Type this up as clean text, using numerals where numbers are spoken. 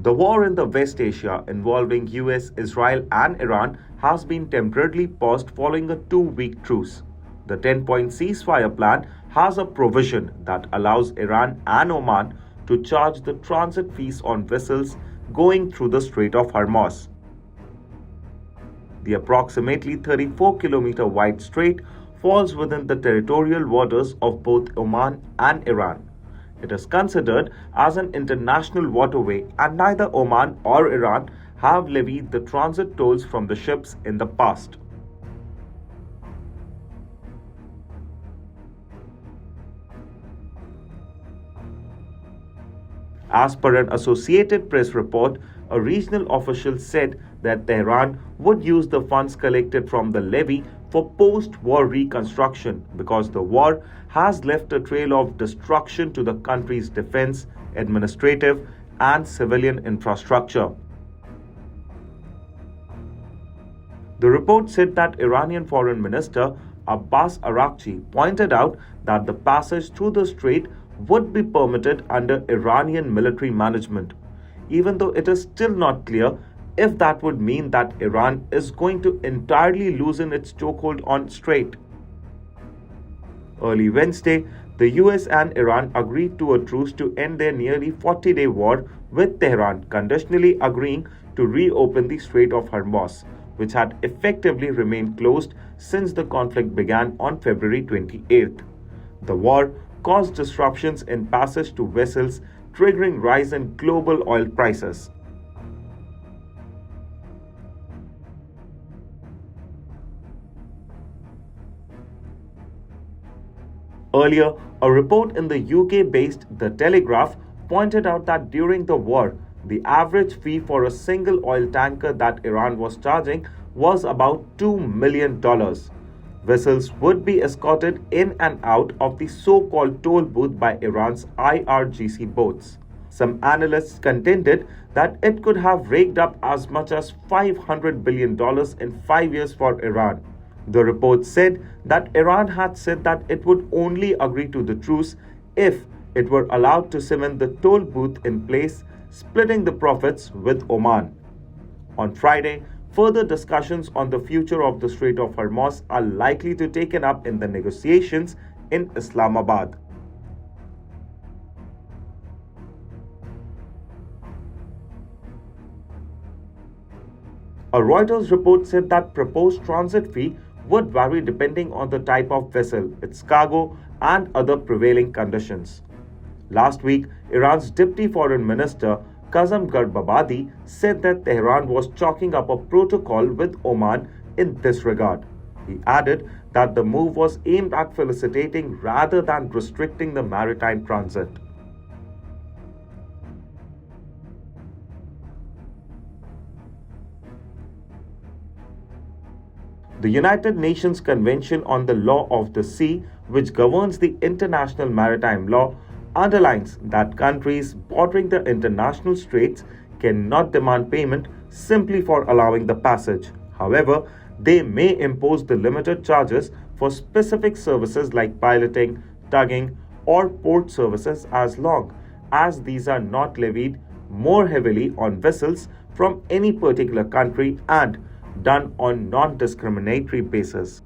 The war in the West Asia involving US, Israel and Iran has been temporarily paused following a 2-week truce. The 10-point ceasefire plan has a provision that allows Iran and Oman to charge the transit fees on vessels going through the Strait of Hormuz. The approximately 34-kilometer wide strait falls within the territorial waters of both Oman and Iran. It is considered as an international waterway, and neither Oman or Iran have levied the transit tolls from the ships in the past. As per an Associated Press report, a regional official said that Tehran would use the funds collected from the levy for post-war reconstruction because the war has left a trail of destruction to the country's defense, administrative, and civilian infrastructure. The report said that Iranian Foreign Minister Abbas Araghchi pointed out that the passage through the strait would be permitted under Iranian military management, even though it is still not clear if that would mean that Iran is going to entirely loosen its chokehold on strait. Early Wednesday, the US and Iran agreed to a truce to end their nearly 40-day war, with Tehran conditionally agreeing to reopen the Strait of Hormuz, which had effectively remained closed since the conflict began on February 28th. The war caused disruptions in passage to vessels, triggering rise in global oil prices. Earlier, a report in the UK-based The Telegraph pointed out that during the war, the average fee for a single oil tanker that Iran was charging was about $2 million. Vessels would be escorted in and out of the so-called toll booth by Iran's IRGC boats. Some analysts contended that it could have raked up as much as $500 billion in 5 years for Iran. The report said that Iran had said that it would only agree to the truce if it were allowed to cement the toll booth in place, splitting the profits with Oman. On Friday, further discussions on the future of the Strait of Hormuz are likely to be taken up in the negotiations in Islamabad. A Reuters report said that proposed transit fee would vary depending on the type of vessel, its cargo, and other prevailing conditions. Last week, Iran's Deputy Foreign Minister Kazem Garbabadi said that Tehran was chalking up a protocol with Oman in this regard. He added that the move was aimed at facilitating rather than restricting the maritime transit. The United Nations Convention on the Law of the Sea, which governs the international maritime law, underlines that countries bordering the international straits cannot demand payment simply for allowing the passage. However, they may impose the limited charges for specific services like piloting, tugging, or port services as long as these are not levied more heavily on vessels from any particular country and done on non-discriminatory basis.